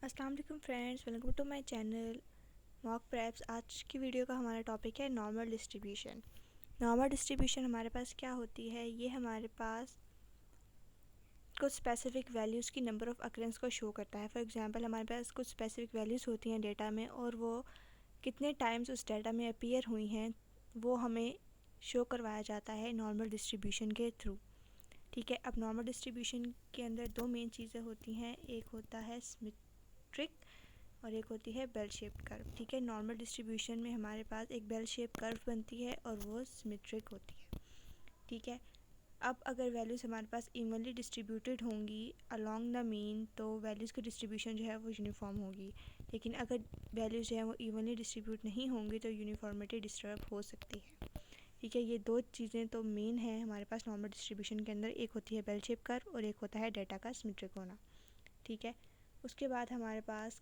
अस्सलाम वालेकुम friends, welcome to my channel mock preps. आज की वीडियो का हमारा टॉपिक है नॉर्मल डिस्ट्रीब्यूशन। नॉर्मल डिस्ट्रीब्यूशन हमारे पास क्या होती है? ये हमारे पास कुछ स्पेसिफिक वैल्यूज़ की नंबर ऑफ़ अकरेंस को शो करता है। फॉर एग्जांपल हमारे पास कुछ स्पेसिफिक वैल्यूज़ होती हैं डेटा में, और वो कितने टाइम्स उस डेटा में अपीयर हुई हैं वो हमें शो करवाया जाता है नॉर्मल डिस्ट्रीब्यूशन के थ्रू। ठीक है, अब नॉर्मल डिस्ट्रीब्यूशन के अंदर दो मेन चीज़ें होती हैं। एक होता है सिमेट्रिक और एक होती है बेल शेप्ड कर्व। ठीक है, नॉर्मल डिस्ट्रीब्यूशन में हमारे पास एक बेल शेप कर्व बनती है और वो सिमेट्रिक होती है। ठीक है, अब अगर वैल्यूज़ हमारे पास इवनली डिस्ट्रीब्यूटेड होंगी अलोंग द मीन तो वैल्यूज़ की डिस्ट्रीब्यूशन जो है वो यूनिफॉर्म होगी। लेकिन अगर वैल्यूज़ जो है वो इवनली डिस्ट्रीब्यूट नहीं होंगी तो यूनिफॉर्मिटी डिस्टर्ब हो सकती है। ठीक है, ये दो चीज़ें तो मेन है हमारे पास नॉर्मल डिस्ट्रीब्यूशन के अंदर। एक होती है बेल शेप कर्व और एक होता है डेटा का सिमेट्रिक होना। ठीक है, उसके बाद हमारे पास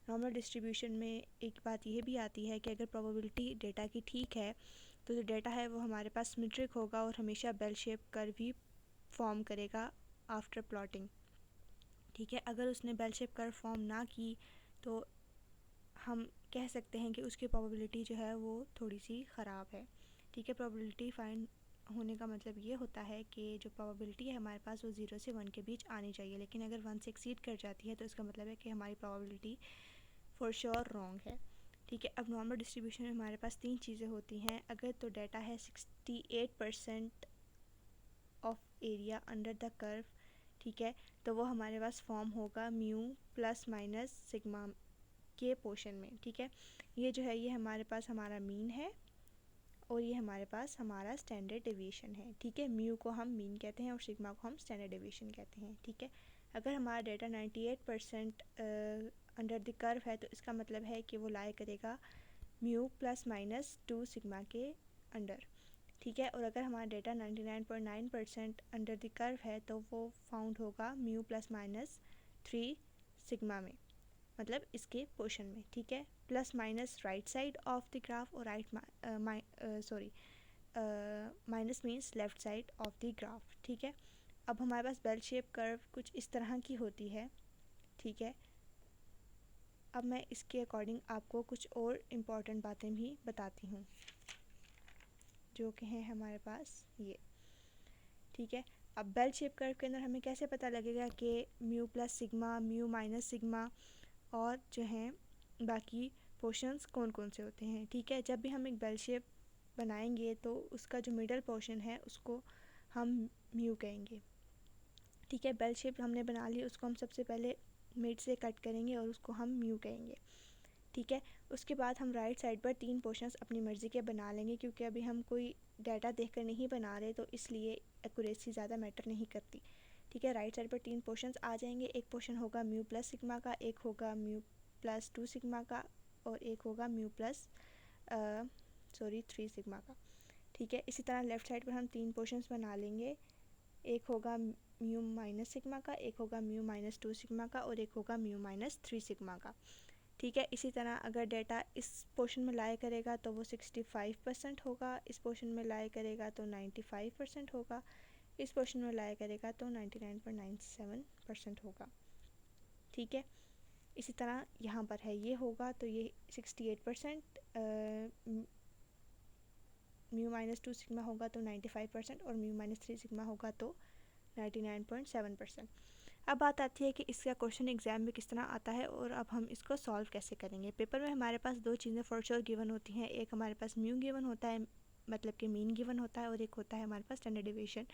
नॉर्मल डिस्ट्रीब्यूशन में एक बात यह भी आती है कि अगर प्रोबेबिलिटी डेटा की ठीक है तो जो डेटा है वो हमारे पास सिमेट्रिक होगा और हमेशा बेल शेप कर्व ही फॉर्म करेगा आफ्टर प्लॉटिंग। ठीक है, अगर उसने बेल शेप कर्व फॉर्म ना की तो हम कह सकते हैं कि उसकी प्रोबेबिलिटी जो है वो थोड़ी सी ख़राब है। ठीक है, प्रोबेबिलिटी फाइंड होने का मतलब ये होता है कि जो प्रोबेबिलिटी है हमारे पास वो 0 से 1 के बीच आनी चाहिए, लेकिन अगर 1 से एक्सीड कर जाती है तो इसका मतलब है कि हमारी प्रोबेबिलिटी फॉर श्योर रॉन्ग है। ठीक है, अब नॉर्मल डिस्ट्रीब्यूशन में हमारे पास तीन चीज़ें होती हैं। अगर तो डेटा है 68% of area under the curve, ठीक है, तो वो हमारे पास फॉर्म होगा म्यू प्लस माइनस सिग्मा के पोर्शन में। ठीक है, ये जो है ये हमारे पास हमारा मीन है और ये हमारे पास हमारा स्टैंडर्ड डेविएशन है। ठीक है, म्यू को हम मीन कहते हैं और सिग्मा को हम स्टैंडर्ड डेविएशन कहते हैं। ठीक है, अगर हमारा डेटा 98% अंडर द कर्व है तो इसका मतलब है कि वो लाई करेगा म्यू प्लस माइनस 2 सिग्मा के अंडर। ठीक है, और अगर हमारा डेटा 99.9% अंडर द कर्व है तो वो फाउंड होगा म्यू प्लस माइनस 3 सिग्मा में, मतलब इसके पोर्शन में। ठीक है, plus minus right side of the graph और minus means left side of the graph. ठीक है, अब हमारे पास बेल शेप कर्व कुछ इस तरह की होती है। ठीक है, अब मैं इसके अकॉर्डिंग आपको कुछ और इम्पॉर्टेंट बातें भी बताती हूँ जो कि हैं हमारे पास ये। ठीक है, अब बेल शेप कर्व के अंदर हमें कैसे पता लगेगा कि mu plus sigma, mu minus sigma और जो हैं बाकी पोर्शंस कौन कौन से होते हैं? ठीक है, जब भी हम एक बेल शेप बनाएंगे तो उसका जो मिडल पोर्शन है उसको हम म्यू कहेंगे। ठीक है, बेल शेप हमने बना ली, उसको हम सबसे पहले मिड से कट करेंगे और उसको हम म्यू कहेंगे। ठीक है, उसके बाद हम राइट साइड पर तीन पोर्शंस अपनी मर्ज़ी के बना लेंगे, क्योंकि अभी हम कोई डाटा देखकर नहीं बना रहे तो इसलिए एक्यूरेसी ज़्यादा मैटर नहीं करती। ठीक है, राइट साइड पर तीन पोर्शंस आ जाएंगे। एक पोर्शन होगा म्यू प्लस सिग्मा का, एक होगा म्यू प्लस 2 सिग्मा का और एक होगा म्यू प्लस 3 सिग्मा का। ठीक है, इसी तरह लेफ़्ट साइड पर हम तीन पोर्शंस बना लेंगे। एक होगा म्यू माइनस सिग्मा का, एक होगा म्यू माइनस 2 सिग्मा का और एक होगा म्यू माइनस 3 सिग्मा का। ठीक है, इसी तरह अगर डेटा इस पोर्शन में लाई करेगा तो वो 65% होगा, इस पोर्शन में लाई करेगा तो 95% होगा, इस पोर्शन में लाई करेगा तो 99.97% होगा। ठीक है, इसी तरह यहाँ पर है ये होगा तो ये 68% म्यू माइनस 2 सिग्मा होगा तो 95% और म्यू माइनस 3 सिग्मा होगा तो 99.7%। अब बात आती है कि इसका क्वेश्चन एग्जाम में किस तरह आता है और अब हम इसको सॉल्व कैसे करेंगे। पेपर में हमारे पास दो चीज़ें फॉर श्योर गिवन होती हैं। एक हमारे पास म्यू गिवन होता है, मतलब कि मीन गिवन होता है, और एक होता है हमारे पास स्टैंडर्ड डेविएशन,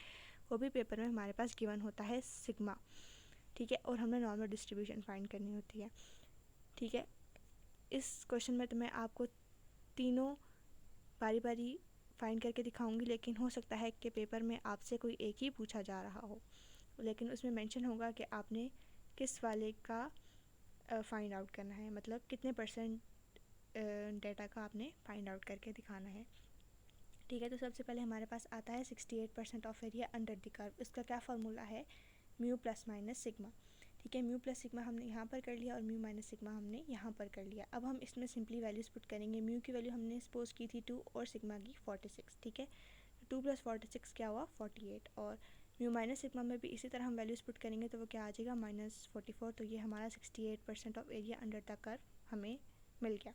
वो भी पेपर में हमारे पास गिवन होता है सिग्मा। ठीक है, और हमें नॉर्मल डिस्ट्रीब्यूशन फाइंड करनी होती है। ठीक है, इस क्वेश्चन में तो मैं आपको तीनों बारी बारी फाइंड करके दिखाऊंगी, लेकिन हो सकता है कि पेपर में आपसे कोई एक ही पूछा जा रहा हो, लेकिन उसमें मेंशन होगा कि आपने किस वाले का फाइंड आउट करना है, मतलब कितने परसेंट डेटा का आपने फाइंड आउट करके दिखाना है। ठीक है, तो सबसे पहले हमारे पास आता है 68% of area under the curve. इसका क्या फार्मूला है? Mu plus minus sigma. ठीक है, म्यू प्लस सिग्मा हमने यहाँ पर कर लिया और म्यू माइनस सिग्मा हमने यहाँ पर कर लिया। अब हम इसमें सिंपली वैल्यूज़ पुट करेंगे। म्यू की वैल्यू हमने सपोज की थी 2 और सिग्मा की 46। ठीक है, 2 + 46 क्या हुआ? 48, और म्यू माइनस सिग्मा में भी इसी तरह हम वैल्यूज पुट करेंगे तो वो क्या आ जाएगा -44। तो ये हमारा 68% of area under the curve हमें मिल गया।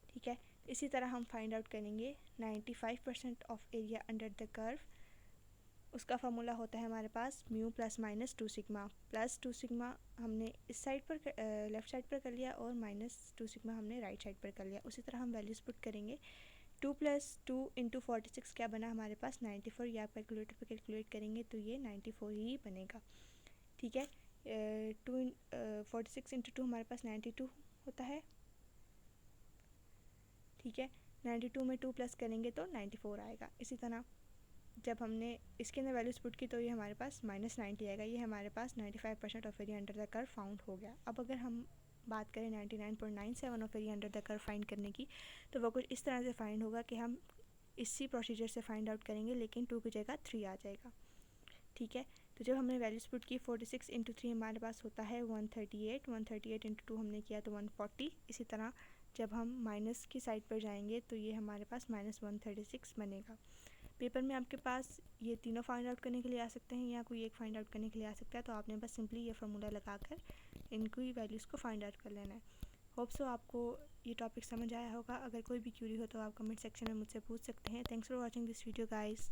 ठीक है, इसी तरह हम फाइंड आउट करेंगे 95% of area under the curve. उसका फार्मूला होता है हमारे पास mu plus minus 2 sigma. Plus 2 sigma हमने इस साइड पर लेफ़्ट साइड पर कर लिया और -2 सिग्मा हमने राइट साइड पर कर लिया। उसी तरह हम वैल्यूज़ पुट करेंगे। 2 + 2 × 46 क्या बना हमारे पास 94। या आप कैलकुलेटर पर कैलकुलेट करेंगे तो ये 94 ही बनेगा। ठीक है, 46 × 2 हमारे पास 92 होता है। ठीक है, 92 में 2 प्लस करेंगे तो 94 आएगा। इसी तरह जब हमने इसके अंदर वैल्यूज पुट की तो ये हमारे पास -90 आएगा। ये हमारे पास 95% of area under the curve found हो गया। अब अगर हम बात करें 99.97 of area under the curve find करने की, तो वो कुछ इस तरह से फाइंड होगा कि हम इसी प्रोसीजर से फाइंड आउट करेंगे, लेकिन 2 की जगह 3 आ जाएगा। ठीक है, तो जब हमने वैल्यूज पुट की 46 × 3 हमारे पास होता है 138। 138 × 2 हमने किया तो 140। इसी तरह जब हम माइनस की साइड पर जाएंगे तो ये हमारे पास -136 बनेगा। पेपर में आपके पास ये तीनों फाइंड आउट करने के लिए आ सकते हैं या कोई एक फाइंड आउट करने के लिए आ सकता है। तो आपने बस सिंपली ये फार्मूला लगाकर इनकी वैल्यूज़ को फाइंड आउट कर लेना है। होप सो आपको ये टॉपिक समझ आया होगा। अगर कोई भी क्यूरी हो तो आप कमेंट सेक्शन में मुझसे पूछ सकते हैं। Thanks for watching this video guys.